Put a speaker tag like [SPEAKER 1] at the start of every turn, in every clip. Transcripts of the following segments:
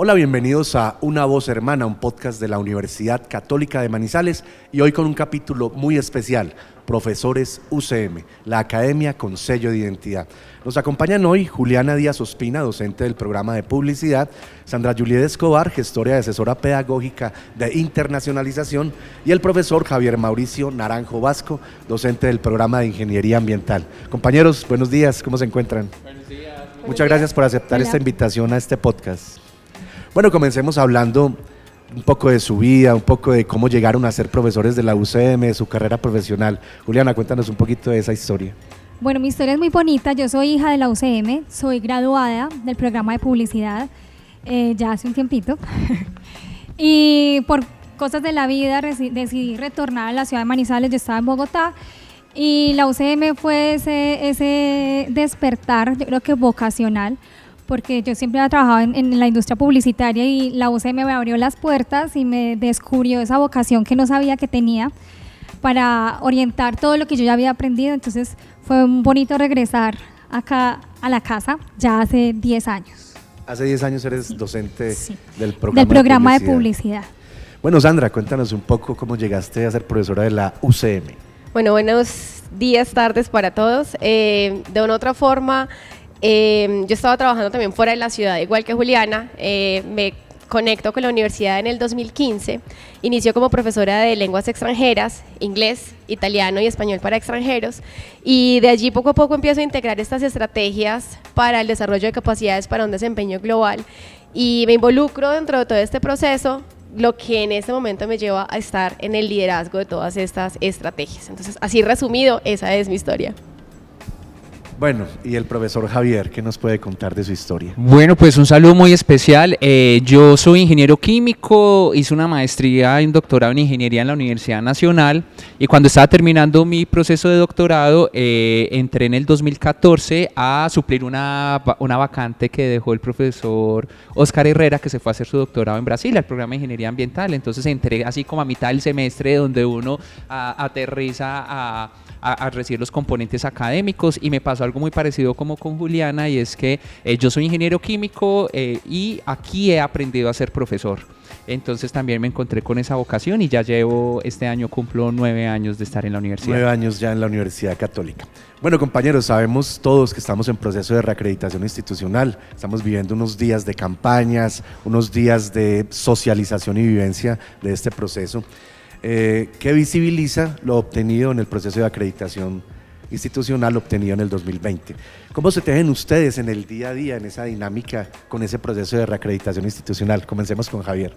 [SPEAKER 1] Hola, bienvenidos a Una Voz Hermana, un podcast de la Universidad Católica de Manizales y hoy con un capítulo muy especial, Profesores UCM, la academia con sello de identidad. Nos acompañan hoy Juliana Díaz Ospina, docente del programa de publicidad, Sandra Juliet Escobar, gestora y asesora pedagógica de internacionalización y el profesor Javier Mauricio Naranjo Vasco, docente del programa de ingeniería ambiental. Compañeros, buenos días, ¿cómo se encuentran?
[SPEAKER 2] Buenos días.
[SPEAKER 1] Muchas gracias por aceptar esta invitación a este podcast. Bueno, comencemos hablando un poco de su vida, un poco de cómo llegaron a ser profesores de la UCM, de su carrera profesional. Juliana, cuéntanos un poquito de esa historia.
[SPEAKER 3] Bueno, mi historia es muy bonita. Yo soy hija de la UCM, soy graduada del programa de publicidad ya hace un tiempito. Y por cosas de la vida decidí retornar a la ciudad de Manizales. Yo estaba en Bogotá y la UCM fue ese despertar, yo creo que vocacional, porque yo siempre había trabajado en la industria publicitaria y la UCM me abrió las puertas y me descubrió esa vocación que no sabía que tenía para orientar todo lo que yo ya había aprendido. Entonces fue un bonito regresar acá a la casa ya hace 10 años.
[SPEAKER 1] Hace 10 años eres docente
[SPEAKER 3] Sí.
[SPEAKER 1] del programa de publicidad. Bueno, Sandra, cuéntanos un poco cómo llegaste a ser profesora de la UCM.
[SPEAKER 2] Bueno, buenos días, tardes para todos. De una u otra forma, yo estaba trabajando también fuera de la ciudad, igual que Juliana. Me conecto con la universidad en el 2015. Inició como profesora de lenguas extranjeras, inglés, italiano y español para extranjeros. Y de allí poco a poco empiezo a integrar estas estrategias para el desarrollo de capacidades para un desempeño global. Y me involucro dentro de todo este proceso, lo que en este momento me lleva a estar en el liderazgo de todas estas estrategias. Entonces, así resumido, esa es mi historia.
[SPEAKER 1] Bueno, y el profesor Javier, ¿qué nos puede contar de su historia?
[SPEAKER 4] Bueno, pues un saludo muy especial. Yo soy ingeniero químico, hice una maestría y un doctorado en ingeniería en la Universidad Nacional y cuando estaba terminando mi proceso de doctorado entré en el 2014 a suplir una vacante que dejó el profesor Oscar Herrera, que se fue a hacer su doctorado en Brasil, al programa de ingeniería ambiental. Entonces entré así como a mitad del semestre donde uno aterriza a recibir los componentes académicos y me pasó algo muy parecido como con Juliana y es que yo soy ingeniero químico y aquí he aprendido a ser profesor. Entonces también me encontré con esa vocación y ya este año cumplo 9 años de estar en la universidad.
[SPEAKER 1] 9 años ya en la Universidad Católica. Bueno, compañeros, sabemos todos que estamos en proceso de reacreditación institucional, estamos viviendo unos días de campañas, unos días de socialización y vivencia de este proceso. Que visibiliza lo obtenido en el proceso de acreditación institucional obtenido en el 2020. ¿Cómo se tejen ustedes en el día a día, en esa dinámica con ese proceso de reacreditación institucional? Comencemos con Javier.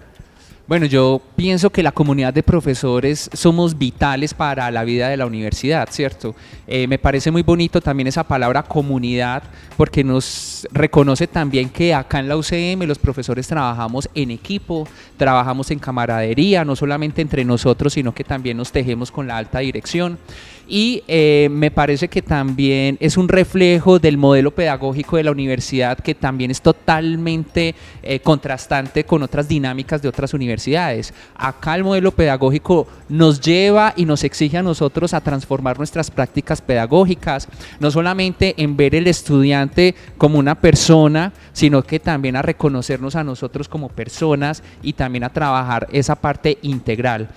[SPEAKER 4] Bueno, yo pienso que la comunidad de profesores somos vitales para la vida de la universidad, ¿cierto? Me parece muy bonito también esa palabra comunidad, porque nos reconoce también que acá en la UCM los profesores trabajamos en equipo, trabajamos en camaradería, no solamente entre nosotros, sino que también nos tejemos con la alta dirección. Y me parece que también es un reflejo del modelo pedagógico de la universidad que también es totalmente contrastante con otras dinámicas de otras universidades. Acá el modelo pedagógico nos lleva y nos exige a nosotros a transformar nuestras prácticas pedagógicas, no solamente en ver el estudiante como una persona, sino que también a reconocernos a nosotros como personas y también a trabajar esa parte integral.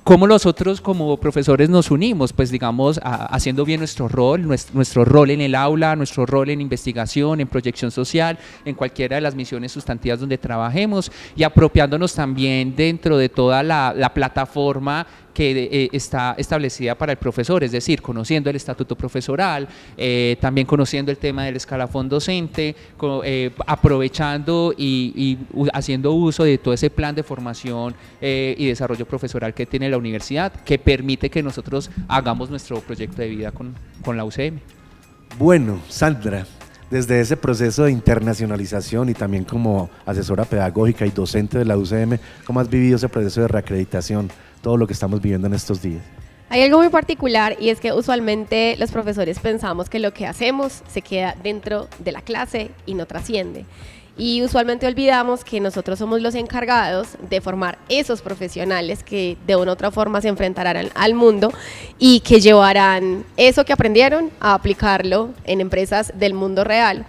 [SPEAKER 4] ¿Cómo nosotros como profesores nos unimos? Pues digamos haciendo bien nuestro rol en el aula, nuestro rol en investigación, en proyección social, en cualquiera de las misiones sustantivas donde trabajemos y apropiándonos también dentro de toda la plataforma que está establecida para el profesor, es decir, conociendo el estatuto profesoral, también conociendo el tema del escalafón docente, aprovechando y haciendo uso de todo ese plan de formación y desarrollo profesoral que tiene la universidad, que permite que nosotros hagamos nuestro proyecto de vida con la UCM.
[SPEAKER 1] Bueno, Sandra, desde ese proceso de internacionalización y también como asesora pedagógica y docente de la UCM, ¿cómo has vivido ese proceso de reacreditación, todo lo que estamos viviendo en estos días?
[SPEAKER 2] Hay algo muy particular y es que usualmente los profesores pensamos que lo que hacemos se queda dentro de la clase y no trasciende. Y usualmente olvidamos que nosotros somos los encargados de formar esos profesionales que de una u otra forma se enfrentarán al mundo y que llevarán eso que aprendieron a aplicarlo en empresas del mundo real.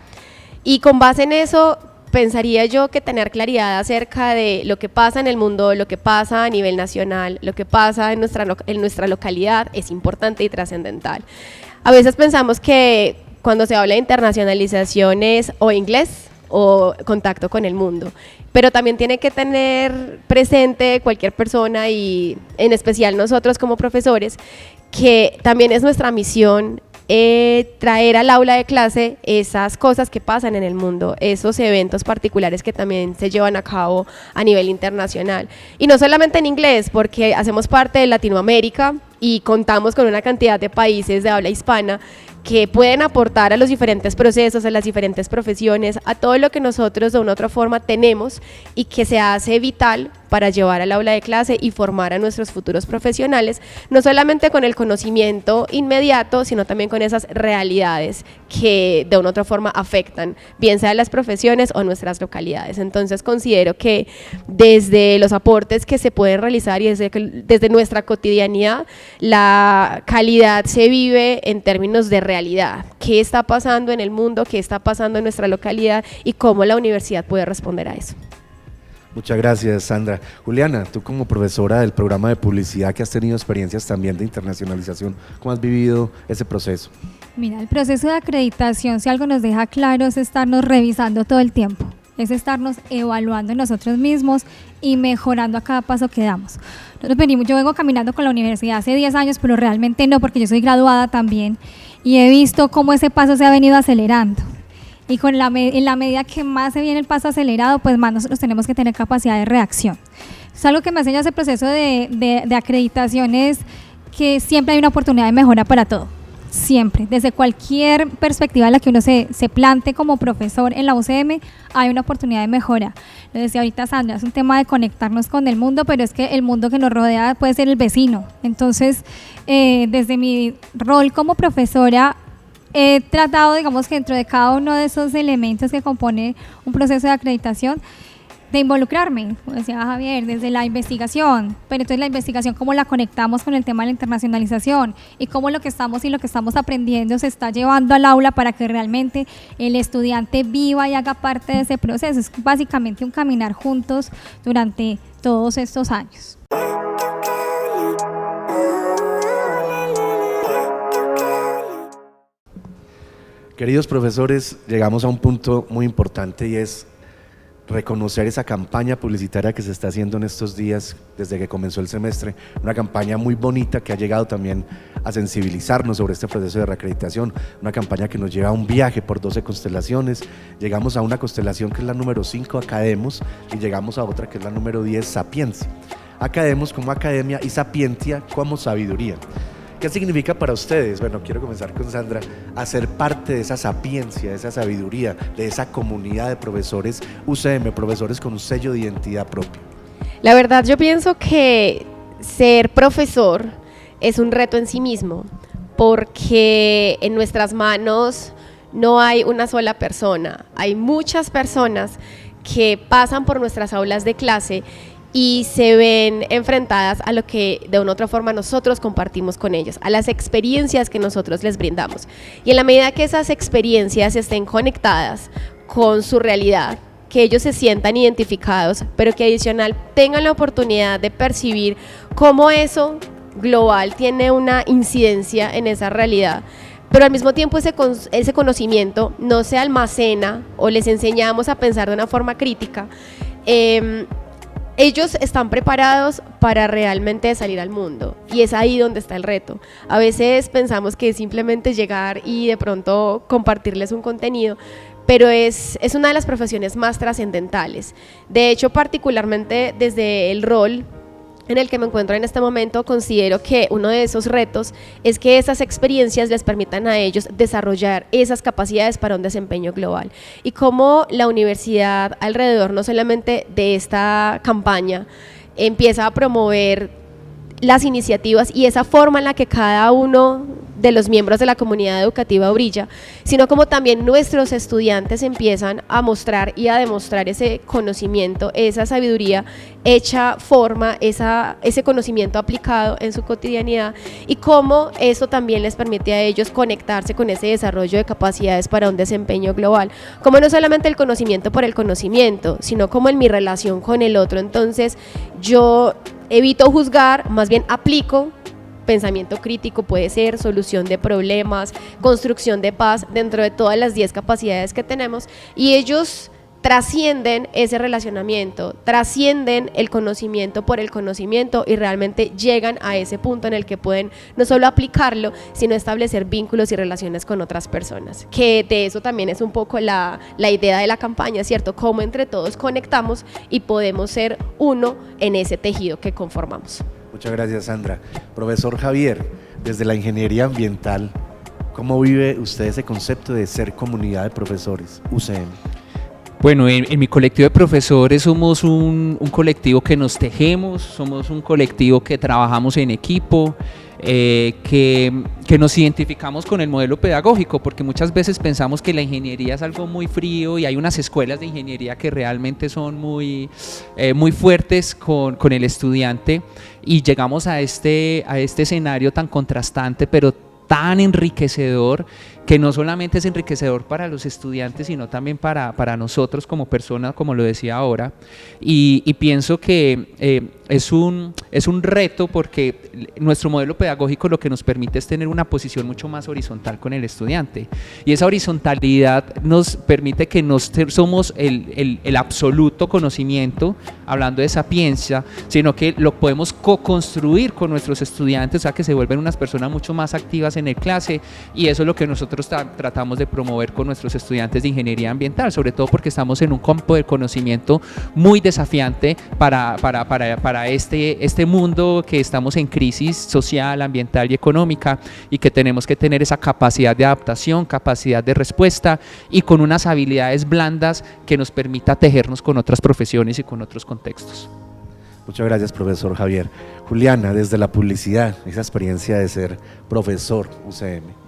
[SPEAKER 2] Y con base en eso pensaría yo que tener claridad acerca de lo que pasa en el mundo, lo que pasa a nivel nacional, lo que pasa en nuestra localidad es importante y trascendental. A veces pensamos que cuando se habla de internacionalización es o inglés o contacto con el mundo, pero también tiene que tener presente cualquier persona y en especial nosotros como profesores que también es nuestra misión traer al aula de clase esas cosas que pasan en el mundo, esos eventos particulares que también se llevan a cabo a nivel internacional. Y no solamente en inglés, porque hacemos parte de Latinoamérica y contamos con una cantidad de países de habla hispana que pueden aportar a los diferentes procesos, a las diferentes profesiones, a todo lo que nosotros de una u otra forma tenemos y que se hace vital para llevar al aula de clase y formar a nuestros futuros profesionales, no solamente con el conocimiento inmediato, sino también con esas realidades que de una u otra forma afectan, bien sea las profesiones o nuestras localidades. Entonces considero que desde los aportes que se pueden realizar y desde nuestra cotidianidad, la calidad se vive en términos de realidad, qué está pasando en el mundo, qué está pasando en nuestra localidad y cómo la universidad puede responder a eso.
[SPEAKER 1] Muchas gracias, Sandra. Juliana, tú como profesora del programa de publicidad que has tenido experiencias también de internacionalización, ¿cómo has vivido ese proceso?
[SPEAKER 3] Mira, el proceso de acreditación, si algo nos deja claro, es estarnos revisando todo el tiempo, es estarnos evaluando nosotros mismos y mejorando a cada paso que damos. Yo vengo caminando con la universidad hace 10 años, pero realmente no, porque yo soy graduada también y he visto cómo ese paso se ha venido acelerando. Y en la medida que más se viene el paso acelerado, pues más nosotros tenemos que tener capacidad de reacción. Es algo que me enseña ese proceso de acreditación, es que siempre hay una oportunidad de mejora para todo, siempre, desde cualquier perspectiva en la que uno se plante como profesor en la UCM, hay una oportunidad de mejora. Lo decía ahorita Sandra, es un tema de conectarnos con el mundo, pero es que el mundo que nos rodea puede ser el vecino. Entonces, desde mi rol como profesora, he tratado, digamos, que dentro de cada uno de esos elementos que compone un proceso de acreditación, de involucrarme, como decía Javier, desde la investigación, pero entonces la investigación, cómo la conectamos con el tema de la internacionalización y cómo lo que estamos aprendiendo se está llevando al aula para que realmente el estudiante viva y haga parte de ese proceso. Es básicamente un caminar juntos durante todos estos años.
[SPEAKER 1] Queridos profesores, llegamos a un punto muy importante y es reconocer esa campaña publicitaria que se está haciendo en estos días desde que comenzó el semestre, una campaña muy bonita que ha llegado también a sensibilizarnos sobre este proceso de reacreditación, una campaña que nos lleva a un viaje por 12 constelaciones, llegamos a una constelación que es la número 5, Academos, y llegamos a otra que es la número 10, Sapiencia. Academos como academia y Sapientia como sabiduría. ¿Qué significa para ustedes? Bueno, quiero comenzar con Sandra, hacer parte de esa sapiencia, de esa sabiduría, de esa comunidad de profesores UCM, profesores con un sello de identidad propio.
[SPEAKER 2] La verdad, yo pienso que ser profesor es un reto en sí mismo, porque en nuestras manos no hay una sola persona, hay muchas personas que pasan por nuestras aulas de clase y se ven enfrentadas a lo que de una u otra forma nosotros compartimos con ellos, a las experiencias que nosotros les brindamos. Y en la medida que esas experiencias estén conectadas con su realidad, que ellos se sientan identificados, pero que adicional tengan la oportunidad de percibir cómo eso global tiene una incidencia en esa realidad, pero al mismo tiempo ese conocimiento no se almacena o les enseñamos a pensar de una forma crítica, ellos están preparados para realmente salir al mundo y es ahí donde está el reto. A veces pensamos que es simplemente llegar y de pronto compartirles un contenido, pero es una de las profesiones más trascendentales. De hecho, particularmente desde el rol en el que me encuentro en este momento, considero que uno de esos retos es que esas experiencias les permitan a ellos desarrollar esas capacidades para un desempeño global. Y cómo la universidad alrededor no solamente de esta campaña empieza a promover las iniciativas y esa forma en la que cada uno de los miembros de la comunidad educativa brilla, sino como también nuestros estudiantes empiezan a mostrar y a demostrar ese conocimiento, esa sabiduría hecha forma, ese conocimiento aplicado en su cotidianidad, y cómo eso también les permite a ellos conectarse con ese desarrollo de capacidades para un desempeño global, como no solamente el conocimiento por el conocimiento, sino como en mi relación con el otro. Entonces yo evito juzgar, más bien aplico. Pensamiento crítico puede ser, solución de problemas, construcción de paz, dentro de todas las 10 capacidades que tenemos, y ellos trascienden ese relacionamiento, trascienden el conocimiento por el conocimiento y realmente llegan a ese punto en el que pueden no solo aplicarlo, sino establecer vínculos y relaciones con otras personas, que de eso también es un poco la idea de la campaña, ¿cierto? Cómo entre todos conectamos y podemos ser uno en ese tejido que conformamos.
[SPEAKER 1] Muchas gracias, Sandra. Profesor Javier, desde la ingeniería ambiental, ¿cómo vive usted ese concepto de ser comunidad de profesores, UCM?
[SPEAKER 4] Bueno, en mi colectivo de profesores somos un colectivo que nos tejemos, somos un colectivo que trabajamos en equipo, que nos identificamos con el modelo pedagógico, porque muchas veces pensamos que la ingeniería es algo muy frío y hay unas escuelas de ingeniería que realmente son muy fuertes con el estudiante, y llegamos a este escenario tan contrastante, pero tan enriquecedor, que no solamente es enriquecedor para los estudiantes, sino también para nosotros como personas, como lo decía ahora, y pienso que es un reto, porque nuestro modelo pedagógico lo que nos permite es tener una posición mucho más horizontal con el estudiante, y esa horizontalidad nos permite que no somos el absoluto conocimiento, hablando de sapiencia, sino que lo podemos co-construir con nuestros estudiantes, o sea, que se vuelven unas personas mucho más activas en el clase, y eso es lo que nosotros tratamos de promover con nuestros estudiantes de ingeniería ambiental, sobre todo porque estamos en un campo de conocimiento muy desafiante para este mundo, que estamos en crisis social, ambiental y económica, y que tenemos que tener esa capacidad de adaptación, capacidad de respuesta, y con unas habilidades blandas que nos permita tejernos con otras profesiones y con otros contextos.
[SPEAKER 1] Muchas gracias, profesor Javier. Juliana, desde la publicidad, esa experiencia de ser profesor UCM.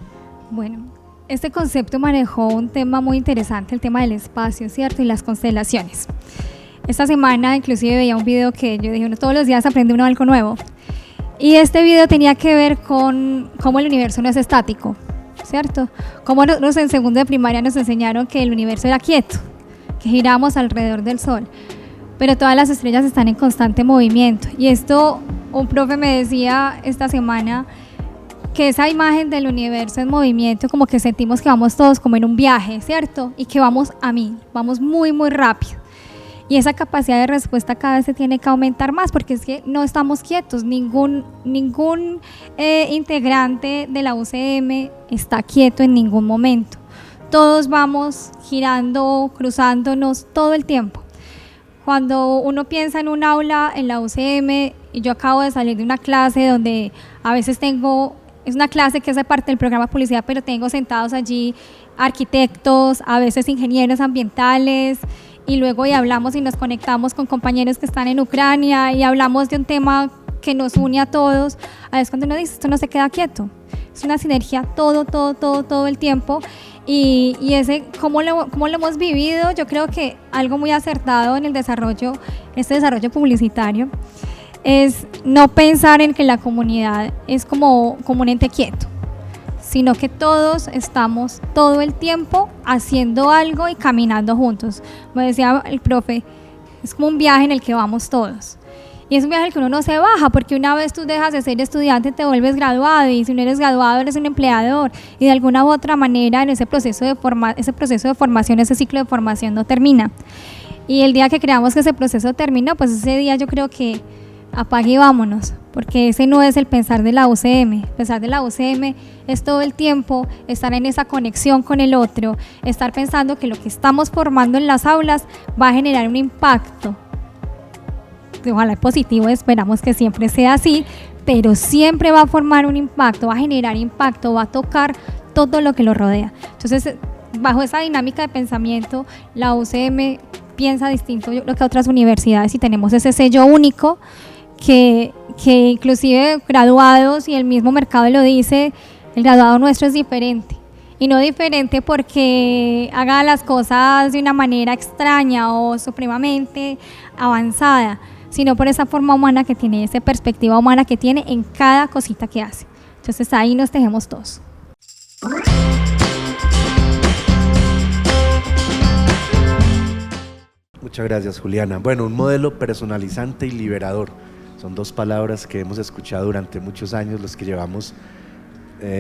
[SPEAKER 3] Bueno, este concepto manejó un tema muy interesante, el tema del espacio, ¿cierto? Y las constelaciones. Esta semana inclusive veía un video que yo dije, todos los días aprende uno algo nuevo. Y este video tenía que ver con cómo el universo no es estático, ¿cierto? Como nosotros en segundo de primaria nos enseñaron que el universo era quieto, que giramos alrededor del sol, pero todas las estrellas están en constante movimiento. Y esto, un profe me decía esta semana, que esa imagen del universo en movimiento, como que sentimos que vamos todos como en un viaje, ¿cierto? Y que vamos a 1000, vamos muy, muy rápido. Y esa capacidad de respuesta cada vez se tiene que aumentar más, porque es que no estamos quietos, ningún integrante de la UCM está quieto en ningún momento. Todos vamos girando, cruzándonos todo el tiempo. Cuando uno piensa en un aula en la UCM, y yo acabo de salir de una clase donde a veces es una clase que es de parte del programa de publicidad, pero tengo sentados allí arquitectos, a veces ingenieros ambientales, y luego hablamos y nos conectamos con compañeros que están en Ucrania y hablamos de un tema que nos une a todos. A veces cuando uno dice, esto no se queda quieto, es una sinergia todo el tiempo, y ese cómo lo hemos vivido, yo creo que algo muy acertado en el desarrollo publicitario, es no pensar en que la comunidad es como un ente quieto, sino que todos estamos todo el tiempo haciendo algo y caminando juntos. Me decía el profe, es como un viaje en el que vamos todos. Y es un viaje en el que uno no se baja, porque una vez tú dejas de ser estudiante te vuelves graduado, y si no eres graduado eres un empleador, y de alguna u otra manera en ese proceso de formación, ese ciclo de formación no termina. Y el día que creamos que ese proceso terminó, pues ese día yo creo que apague y vámonos, porque ese no es el pensar de la UCM. El pensar de la UCM es todo el tiempo estar en esa conexión con el otro, estar pensando que lo que estamos formando en las aulas va a generar un impacto. Ojalá es positivo, esperamos que siempre sea así, pero siempre va a formar un impacto, va a generar impacto, va a tocar todo lo que lo rodea. Entonces, bajo esa dinámica de pensamiento, la UCM piensa distinto, yo creo, que otras universidades, y tenemos ese sello único que inclusive graduados, y el mismo mercado lo dice, el graduado nuestro es diferente. Y no diferente porque haga las cosas de una manera extraña o supremamente avanzada, sino por esa forma humana que tiene, esa perspectiva humana que tiene en cada cosita que hace. Entonces ahí nos tejemos todos.
[SPEAKER 1] Muchas gracias, Juliana. Bueno, un modelo personalizante y liberador. Son dos palabras que hemos escuchado durante muchos años, los que llevamos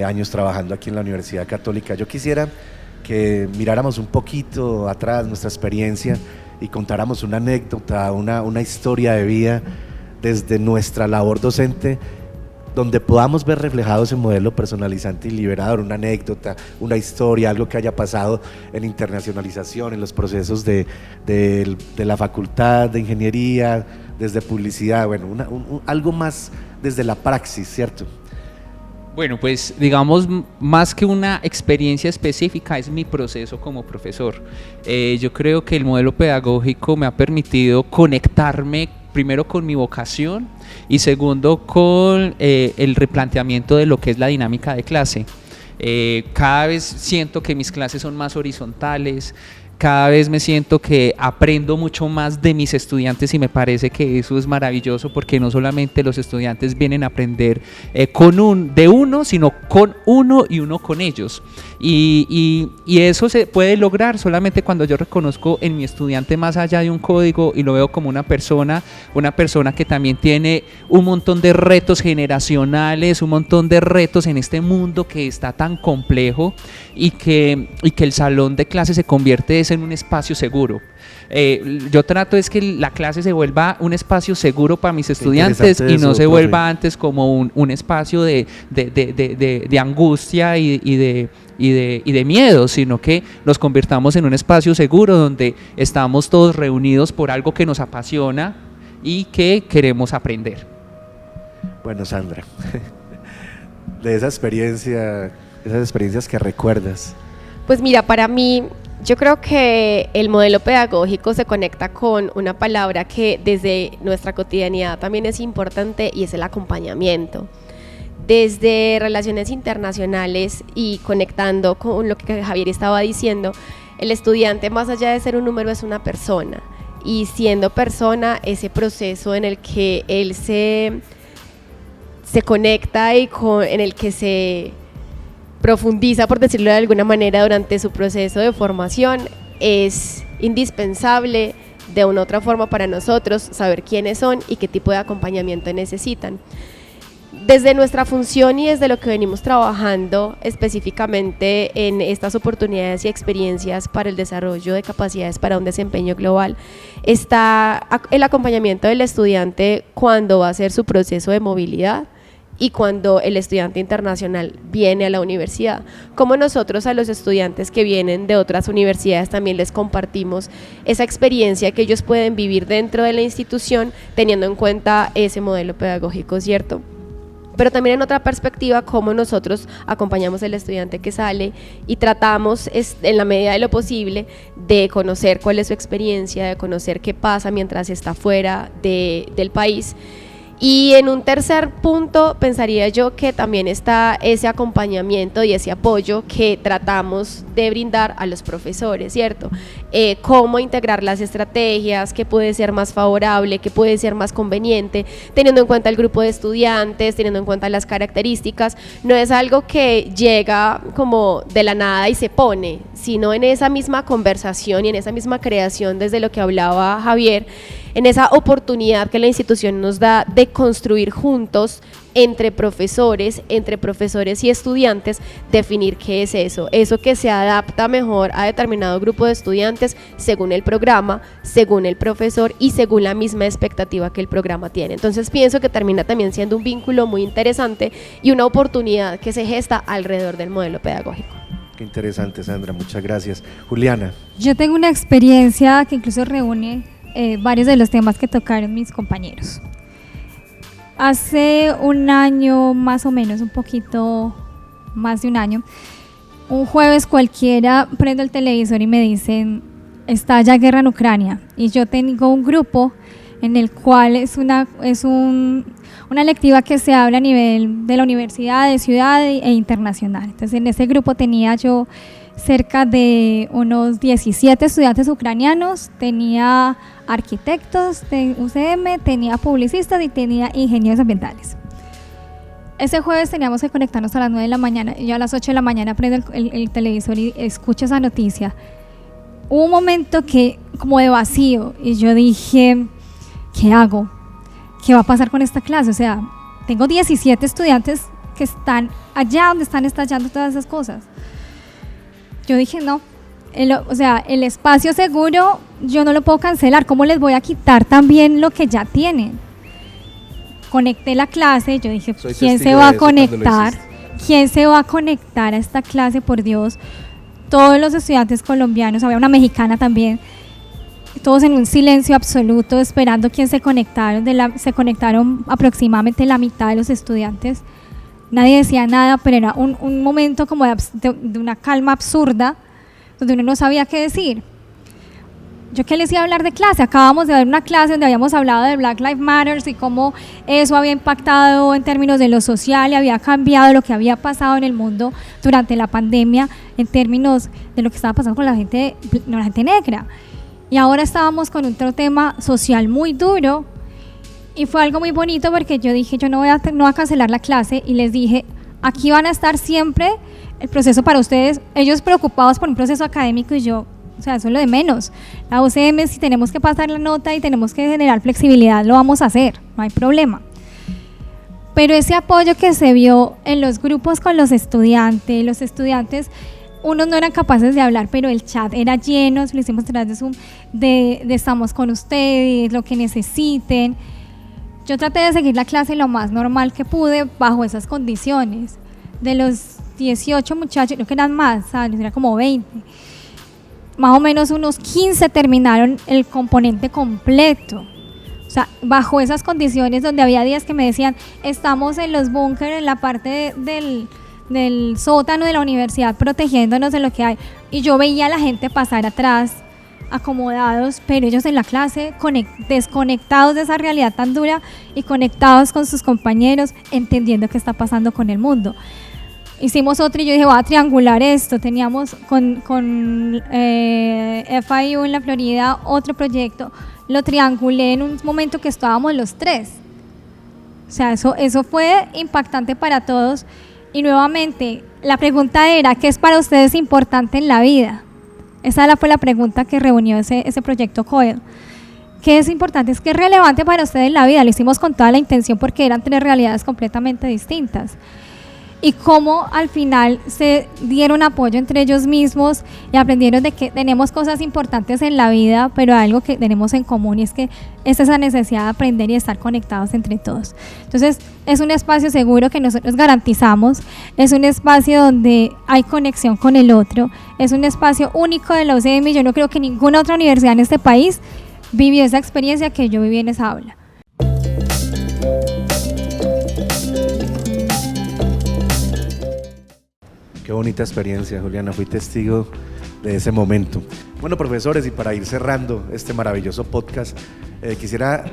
[SPEAKER 1] años trabajando aquí en la Universidad Católica. Yo quisiera que miráramos un poquito atrás nuestra experiencia y contáramos una anécdota, una historia de vida desde nuestra labor docente, donde podamos ver reflejado ese modelo personalizante y liberador, una anécdota, una historia, algo que haya pasado en internacionalización, en los procesos de la facultad de ingeniería, desde publicidad, bueno, algo más desde la praxis, ¿cierto?
[SPEAKER 4] Bueno, pues digamos, más que una experiencia específica, es mi proceso como profesor. Yo creo que el modelo pedagógico me ha permitido conectarme primero con mi vocación y segundo con el replanteamiento de lo que es la dinámica de clase. Cada vez siento que mis clases son más horizontales, cada vez me siento que aprendo mucho más de mis estudiantes y me parece que eso es maravilloso porque no solamente los estudiantes vienen a aprender de uno, sino con uno y uno con ellos. Y eso se puede lograr solamente cuando yo reconozco en mi estudiante más allá de un código y lo veo como una persona que también tiene un montón de retos generacionales, un montón de retos en este mundo que está tan complejo y que el salón de clase se convierte en un espacio seguro. Yo trato es que la clase se vuelva un espacio seguro para mis estudiantes y no se vuelva antes como un espacio de angustia y de miedo, sino que nos convirtamos en un espacio seguro donde estamos todos reunidos por algo que nos apasiona y que queremos aprender.
[SPEAKER 1] Bueno, Sandra, de esas experiencias que recuerdas.
[SPEAKER 2] Pues mira, para mí, yo creo que el modelo pedagógico se conecta con una palabra que desde nuestra cotidianidad también es importante y es el acompañamiento. Desde relaciones internacionales y conectando con lo que Javier estaba diciendo, el estudiante más allá de ser un número es una persona, y siendo persona, ese proceso en el que él se conecta y en el que se profundiza, por decirlo de alguna manera, durante su proceso de formación, es indispensable de una u otra forma para nosotros saber quiénes son y qué tipo de acompañamiento necesitan. Desde nuestra función y desde lo que venimos trabajando específicamente en estas oportunidades y experiencias para el desarrollo de capacidades para un desempeño global, está el acompañamiento del estudiante cuando va a hacer su proceso de movilidad y cuando el estudiante internacional viene a la universidad. Como nosotros a los estudiantes que vienen de otras universidades también les compartimos esa experiencia que ellos pueden vivir dentro de la institución teniendo en cuenta ese modelo pedagógico, ¿cierto? Pero también en otra perspectiva, cómo nosotros acompañamos al estudiante que sale y tratamos en la medida de lo posible de conocer cuál es su experiencia, de conocer qué pasa mientras está fuera del país. Y en un tercer punto pensaría yo que también está ese acompañamiento y ese apoyo que tratamos de brindar a los profesores, ¿cierto? Cómo integrar las estrategias, qué puede ser más favorable, qué puede ser más conveniente, teniendo en cuenta el grupo de estudiantes, teniendo en cuenta las características. No es algo que llega como de la nada y se pone, sino en esa misma conversación y en esa misma creación, desde lo que hablaba Javier, en esa oportunidad que la institución nos da de construir juntos entre profesores y estudiantes, definir qué es eso que se adapta mejor a determinado grupo de estudiantes según el programa, según el profesor y según la misma expectativa que el programa tiene. Entonces pienso que termina también siendo un vínculo muy interesante y una oportunidad que se gesta alrededor del modelo pedagógico.
[SPEAKER 1] Qué interesante, Sandra, muchas gracias. Juliana.
[SPEAKER 3] Yo tengo una experiencia que incluso reúne varios de los temas que tocaron mis compañeros. Hace un año más o menos, un poquito más de un año, un jueves cualquiera prendo el televisor y me dicen estalla guerra en Ucrania, y yo tengo un grupo en el cual es una electiva que se habla a nivel de la universidad, de ciudad e internacional. Entonces en ese grupo tenía yo cerca de unos 17 estudiantes ucranianos, tenía arquitectos de UCM, tenía publicistas y tenía ingenieros ambientales. Ese jueves teníamos que conectarnos a las 9 de la mañana, y yo a las 8 de la mañana prendo el televisor y escucho esa noticia. Hubo un momento que como de vacío y yo dije, ¿qué hago? ¿Qué va a pasar con esta clase? O sea, tengo 17 estudiantes que están allá donde están estallando todas esas cosas. Yo dije, no, el espacio seguro yo no lo puedo cancelar, ¿cómo les voy a quitar también lo que ya tienen? Conecté la clase, yo dije, ¿quién se va a conectar? ¿Quién se va a conectar a esta clase, por Dios? Todos los estudiantes colombianos, había una mexicana también, todos en un silencio absoluto, esperando quién se conectaron. Se conectaron aproximadamente la mitad de los estudiantes. Nadie decía nada, pero era un momento como de una calma absurda, donde uno no sabía qué decir. ¿Yo qué les iba a hablar de clase? Acabamos de ver una clase donde habíamos hablado de Black Lives Matter y cómo eso había impactado en términos de lo social y había cambiado lo que había pasado en el mundo durante la pandemia en términos de lo que estaba pasando con la gente negra. Y ahora estábamos con otro tema social muy duro y fue algo muy bonito porque yo dije, yo no voy a cancelar la clase, y les dije, aquí van a estar siempre el proceso para ustedes, ellos preocupados por un proceso académico y yo, o sea, eso es lo de menos. La UCM, si tenemos que pasar la nota y tenemos que generar flexibilidad, lo vamos a hacer, no hay problema. Pero ese apoyo que se vio en los grupos con los estudiantes, unos no eran capaces de hablar, pero el chat era lleno, lo hicimos a través de Zoom, de estamos con ustedes, lo que necesiten. Yo traté de seguir la clase lo más normal que pude bajo esas condiciones. De los 18 muchachos, creo que eran más, ¿sabes? Era como 20. Más o menos unos 15 terminaron el componente completo. O sea, bajo esas condiciones donde había días que me decían, estamos en los búnkeres, en la parte del sótano de la universidad protegiéndonos de lo que hay. Y yo veía a la gente pasar atrás, acomodados, pero ellos en la clase desconectados de esa realidad tan dura y conectados con sus compañeros, entendiendo qué está pasando con el mundo. Hicimos otro y yo dije, voy a triangular esto. Teníamos con FIU en la Florida otro proyecto, lo triangulé en un momento que estábamos los tres. O sea, eso fue impactante para todos. Y nuevamente, la pregunta era, ¿qué es para ustedes importante en la vida? Esa fue la pregunta que reunió ese proyecto COED. ¿Qué es importante? ¿Qué es relevante para ustedes en la vida? Lo hicimos con toda la intención porque eran 3 realidades completamente distintas. Y cómo al final se dieron apoyo entre ellos mismos y aprendieron de que tenemos cosas importantes en la vida, pero algo que tenemos en común, y es que es esa necesidad de aprender y estar conectados entre todos. Entonces, es un espacio seguro que nosotros garantizamos, es un espacio donde hay conexión con el otro, es un espacio único de la UCM, y yo no creo que ninguna otra universidad en este país vivió esa experiencia que yo viví en esa aula.
[SPEAKER 1] Qué bonita experiencia, Juliana, fui testigo de ese momento. Bueno, profesores, y para ir cerrando este maravilloso podcast, quisiera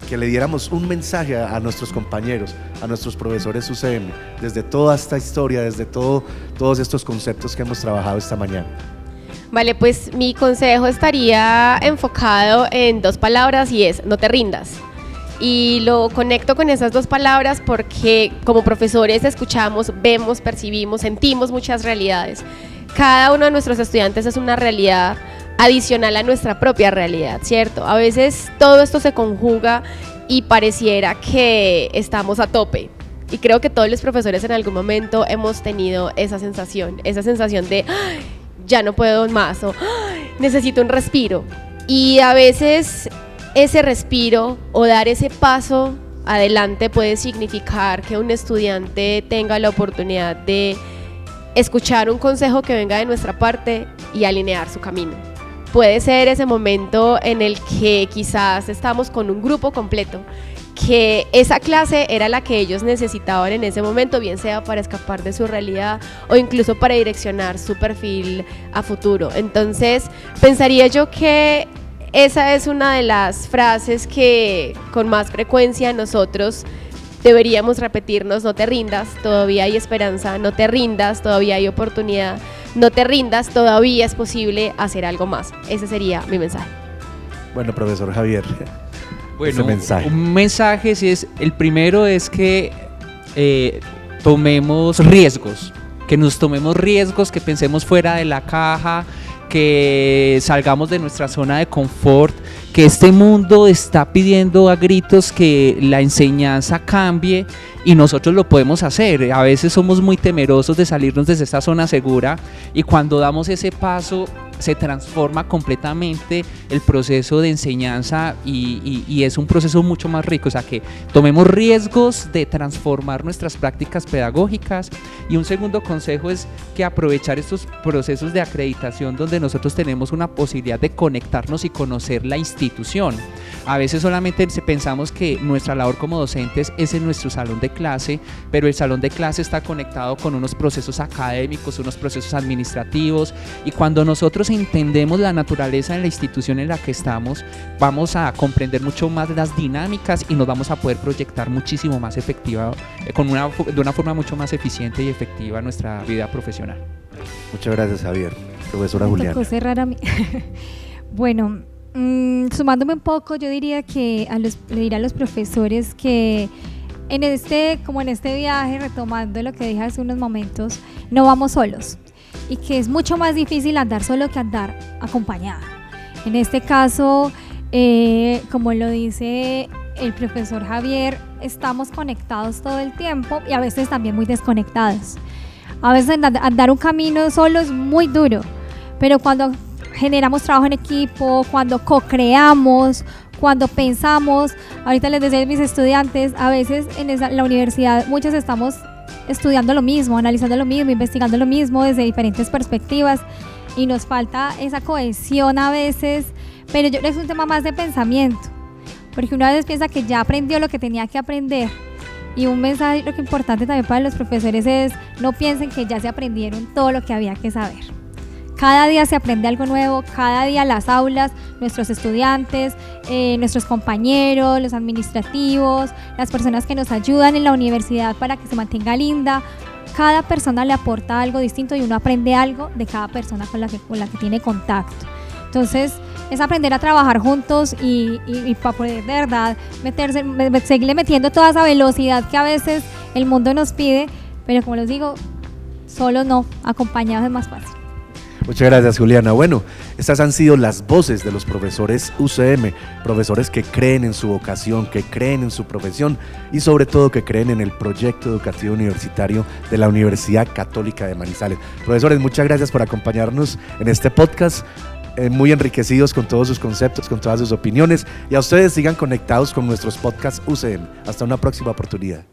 [SPEAKER 1] que le diéramos un mensaje a nuestros compañeros, a nuestros profesores UCM, desde toda esta historia, desde todos estos conceptos que hemos trabajado esta mañana.
[SPEAKER 2] Vale, pues mi consejo estaría enfocado en 2 palabras y es, no te rindas. Y lo conecto con esas 2 palabras porque como profesores escuchamos, vemos, percibimos, sentimos muchas realidades. Cada uno de nuestros estudiantes es una realidad adicional a nuestra propia realidad, ¿cierto? A veces todo esto se conjuga y pareciera que estamos a tope. Y creo que todos los profesores en algún momento hemos tenido esa sensación de ¡ay, ya no puedo más! O ¡ay, necesito un respiro! Y a veces ese respiro o dar ese paso adelante puede significar que un estudiante tenga la oportunidad de escuchar un consejo que venga de nuestra parte y alinear su camino. Puede ser ese momento en el que quizás estamos con un grupo completo, que esa clase era la que ellos necesitaban en ese momento, bien sea para escapar de su realidad o incluso para direccionar su perfil a futuro. Entonces, pensaría yo que esa es una de las frases que con más frecuencia nosotros deberíamos repetirnos: no te rindas, todavía hay esperanza, no te rindas, todavía hay oportunidad, no te rindas, todavía es posible hacer algo más. Ese sería mi mensaje.
[SPEAKER 1] Bueno, profesor Javier,
[SPEAKER 4] Bueno,
[SPEAKER 1] mensaje.
[SPEAKER 4] un mensaje, sí, el primero es que tomemos riesgos, que nos tomemos riesgos, que pensemos fuera de la caja, que salgamos de nuestra zona de confort, que este mundo está pidiendo a gritos que la enseñanza cambie y nosotros lo podemos hacer. A veces somos muy temerosos de salirnos de esta zona segura y cuando damos ese paso se transforma completamente el proceso de enseñanza y es un proceso mucho más rico. O sea, que tomemos riesgos de transformar nuestras prácticas pedagógicas. Y un segundo consejo es que aprovechar estos procesos de acreditación donde nosotros tenemos una posibilidad de conectarnos y conocer la institución. A veces solamente pensamos que nuestra labor como docentes es en nuestro salón de clase, pero el salón de clase está conectado con unos procesos académicos, unos procesos administrativos, y cuando nosotros entendemos la naturaleza de la institución en la que estamos, vamos a comprender mucho más las dinámicas y nos vamos a poder proyectar muchísimo más efectiva, de una forma mucho más eficiente y efectiva nuestra vida profesional.
[SPEAKER 1] Muchas gracias, Javier. Profesora
[SPEAKER 3] Me
[SPEAKER 1] Juliana.
[SPEAKER 3] tocó cerrar a mí. Bueno, sumándome un poco, yo diría que le diría a los profesores que en este viaje, retomando lo que dije hace unos momentos, no vamos solos y que es mucho más difícil andar solo que andar acompañada. En este caso, como lo dice el profesor Javier, estamos conectados todo el tiempo y a veces también muy desconectados. A veces andar un camino solo es muy duro, pero cuando generamos trabajo en equipo, cuando co-creamos, cuando pensamos, ahorita les decía a mis estudiantes, a veces en la universidad muchos estamos estudiando lo mismo, analizando lo mismo, investigando lo mismo desde diferentes perspectivas y nos falta esa cohesión a veces, pero yo creo que es un tema más de pensamiento, porque una vez piensa que ya aprendió lo que tenía que aprender. Y un mensaje lo que importante también para los profesores es: no piensen que ya se aprendieron todo lo que había que saber. Cada día se aprende algo nuevo, cada día las aulas, nuestros estudiantes, nuestros compañeros, los administrativos, las personas que nos ayudan en la universidad para que se mantenga linda. Cada persona le aporta algo distinto y uno aprende algo de cada persona con la que tiene contacto. Entonces, es aprender a trabajar juntos y para poder de verdad seguirle metiendo toda esa velocidad que a veces el mundo nos pide, pero como les digo, solo no, acompañados es más fácil.
[SPEAKER 1] Muchas gracias, Juliana. Bueno, estas han sido las voces de los profesores UCM, profesores que creen en su vocación, que creen en su profesión y sobre todo que creen en el proyecto educativo universitario de la Universidad Católica de Manizales. Profesores, muchas gracias por acompañarnos en este podcast. Muy enriquecidos con todos sus conceptos, con todas sus opiniones, y a ustedes sigan conectados con nuestros podcasts UCM. Hasta una próxima oportunidad.